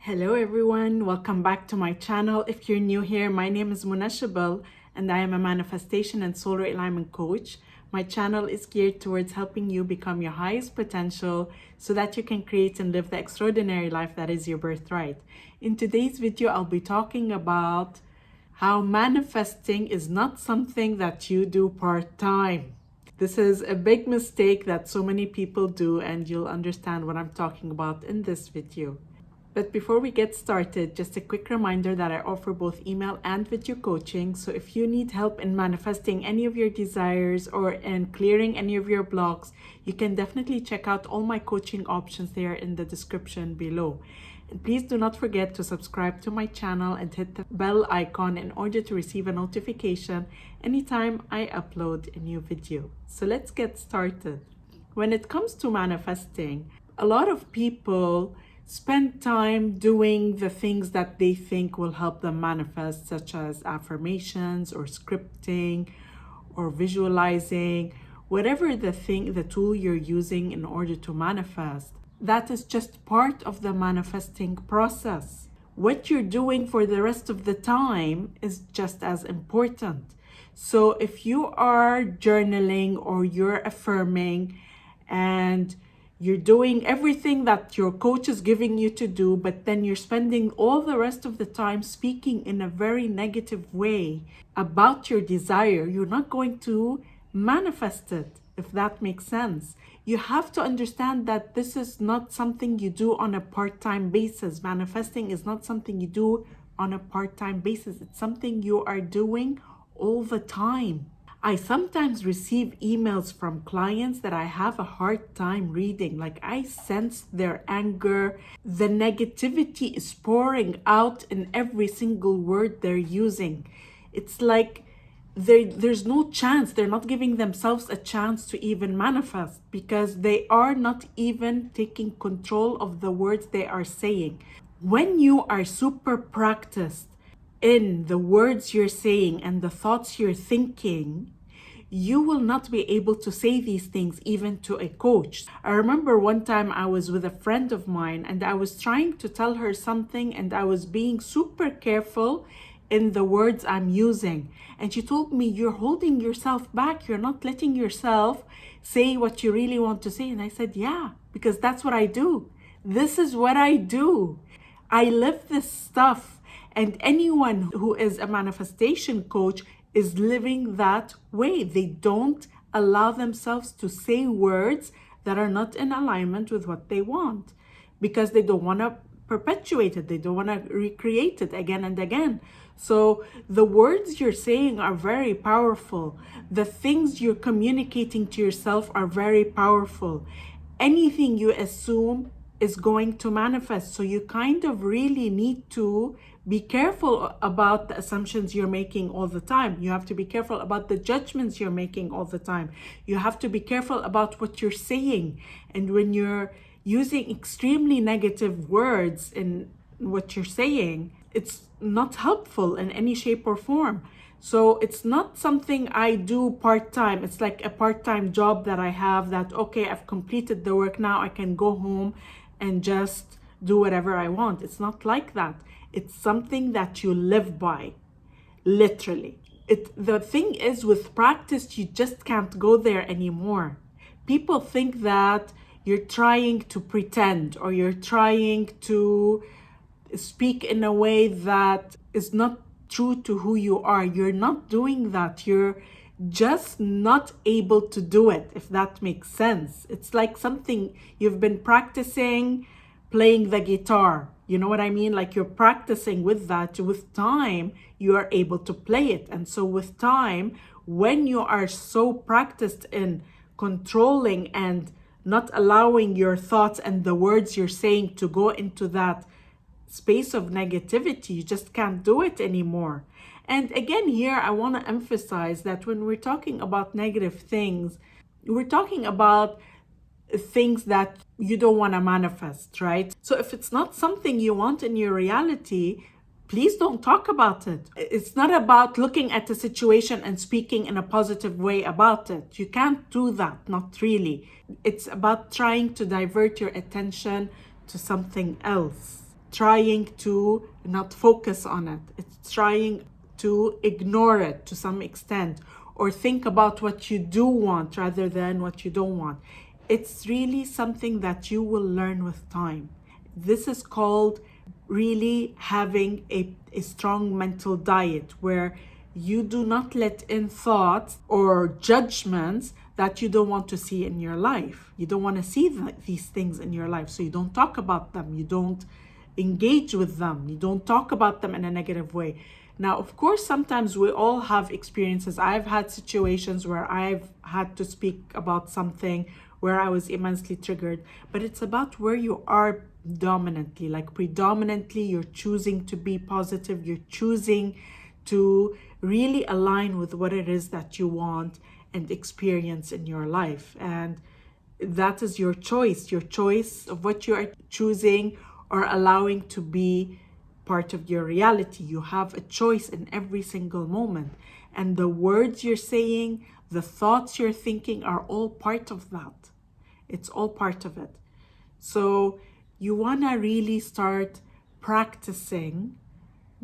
Hello everyone, welcome back to my channel. If you're new here, my name is Irresistible and I am a manifestation and soul realignment coach. My channel is geared towards helping you become your highest potential so that you can create and live the extraordinary life that is your birthright. In today's video, I'll be talking about how manifesting is not something that you do part-time. This is a big mistake that so many people do, and you'll understand what I'm talking about in this video. But before we get started, just a quick reminder that I offer both email and video coaching. So if you need help in manifesting any of your desires or in clearing any of your blocks, you can definitely check out all my coaching options there in the description below. And please do not forget to subscribe to my channel and hit the bell icon in order to receive a notification anytime I upload a new video. So let's get started. When it comes to manifesting, a lot of people spend time doing the things that they think will help them manifest, such as affirmations or scripting or visualizing, whatever the tool you're using in order to manifest. That is just part of the manifesting process. What you're doing for the rest of the time is just as important. So if you are journaling or you're affirming and you're doing everything that your coach is giving you to do, but then you're spending all the rest of the time speaking in a very negative way about your desire, you're not going to manifest it, if that makes sense. You have to understand that this is not something you do on a part-time basis. Manifesting is not something you do on a part-time basis. It's something you are doing all the time. I sometimes receive emails from clients that I have a hard time reading. Like, I sense their anger. The negativity is pouring out in every single word they're using. It's like there's no chance. They're not giving themselves a chance to even manifest because they are not even taking control of the words they are saying. When you are super practiced in the words you're saying and the thoughts you're thinking, you will not be able to say these things even to a coach. I remember one time I was with a friend of mine and I was trying to tell her something and I was being super careful in the words I'm using. And she told me, "You're holding yourself back. You're not letting yourself say what you really want to say." And I said, "Yeah, because that's what I do. This is what I do. I live this stuff." And anyone who is a manifestation coach is living that way. They don't allow themselves to say words that are not in alignment with what they want because they don't want to perpetuate it. They don't want to recreate it again and again. So the words you're saying are very powerful. The things you're communicating to yourself are very powerful. Anything you assume is going to manifest. So you kind of really need to be careful about the assumptions you're making all the time. You have to be careful about the judgments you're making all the time. You have to be careful about what you're saying. And when you're using extremely negative words in what you're saying, it's not helpful in any shape or form. So it's not something I do part-time. It's like a part-time job that I have that, okay, I've completed the work, now I can go home and just do whatever I want. It's not like that. It's something that you live by, literally. The thing is, with practice, you just can't go there anymore. People think that you're trying to pretend or you're trying to speak in a way that is not true to who you are. You're not doing that. You're just not able to do it, if that makes sense. It's like something you've been practicing playing the guitar. You know what I mean? Like, you're practicing with that. With time, you are able to play it. And so with time, when you are so practiced in controlling and not allowing your thoughts and the words you're saying to go into that space of negativity, you just can't do it anymore. And again, here, I want to emphasize that when we're talking about negative things, we're talking about things that you don't want to manifest, right? So if it's not something you want in your reality, please don't talk about it. It's not about looking at a situation and speaking in a positive way about it. You can't do that, not really. It's about trying to divert your attention to something else. trying to not focus on it. It's trying to ignore it to some extent, or think about what you do want rather than what you don't want. It's really something that you will learn with time. This is called really having a strong mental diet, where you do not let in thoughts or judgments that you don't want to see in your life. You don't want to see these things in your life, so you don't talk about them. You don't engage with them. You don't talk about them in a negative way. Now, of course, sometimes we all have experiences. I've had situations where I've had to speak about something where I was immensely triggered, but it's about where you are dominantly, like predominantly, you're choosing to be positive. You're choosing to really align with what it is that you want and experience in your life. And that is your choice of what you are choosing or allowing to be part of your reality. You have a choice in every single moment. And the words you're saying, the thoughts you're thinking are all part of that. It's all part of it. So you want to really start practicing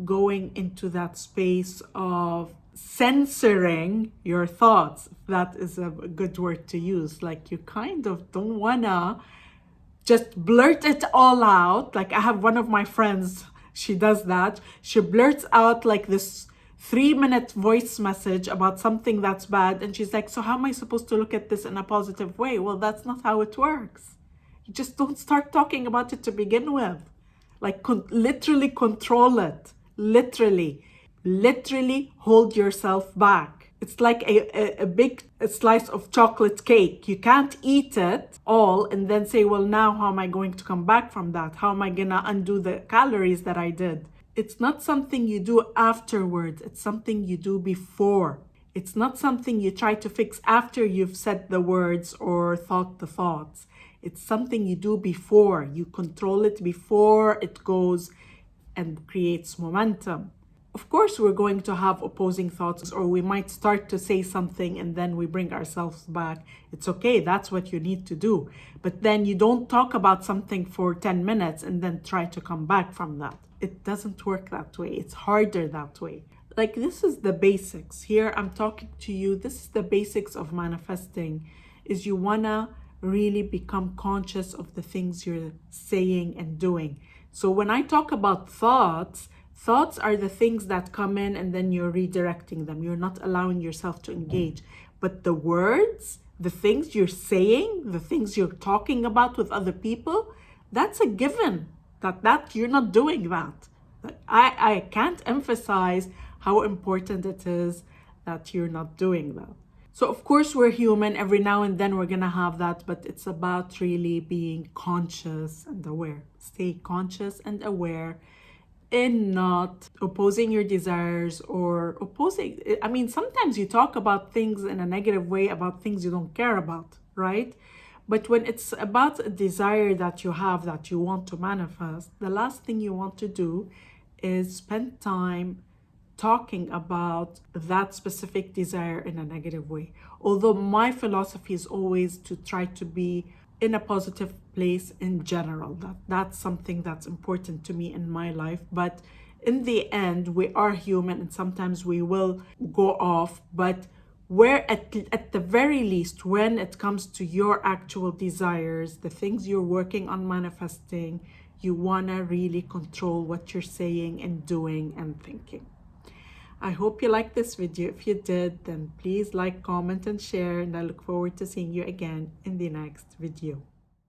going into that space of censoring your thoughts, if that is a good word to use. Like, you kind of don't want to just blurt it all out. Like, I have one of my friends, she does that. She blurts out like this 3-minute voice message about something that's bad. And she's like, so how am I supposed to look at this in a positive way? Well, that's not how it works. You just don't start talking about it to begin with. Like, literally control it. Literally hold yourself back. It's like a big slice of chocolate cake. You can't eat it all and then say, well, now how am I going to come back from that? How am I gonna undo the calories that I did? It's not something you do afterwards. It's something you do before. It's not something you try to fix after you've said the words or thought the thoughts. It's something you do before. You control it before it goes and creates momentum. Of course, we're going to have opposing thoughts, or we might start to say something and then we bring ourselves back. It's okay. That's what you need to do. But then you don't talk about something for 10 minutes and then try to come back from that. It doesn't work that way. It's harder that way. Like, this is the basics. Here, I'm talking to you. This is the basics of manifesting, is you want to really become conscious of the things you're saying and doing. So when I talk about thoughts are the things that come in and then you're redirecting them. You're not allowing yourself to engage. But the words, the things you're saying, the things you're talking about with other people, that's a given. That you're not doing that. I can't emphasize how important it is that you're not doing that. So of course we're human. Every now and then we're gonna have that, but it's about really being conscious and aware. Stay conscious and aware in not opposing your desires or opposing. I mean, sometimes you talk about things in a negative way, about things you don't care about, right? But when it's about a desire that you have, that you want to manifest, the last thing you want to do is spend time talking about that specific desire in a negative way. Although my philosophy is always to try to be in a positive place in general. That's something that's important to me in my life. But in the end, we are human and sometimes we will go off. But where at the very least, when it comes to your actual desires, the things you're working on manifesting, you want to really control what you're saying and doing and thinking. I hope you liked this video. If you did, then please like, comment, and share. And I look forward to seeing you again in the next video.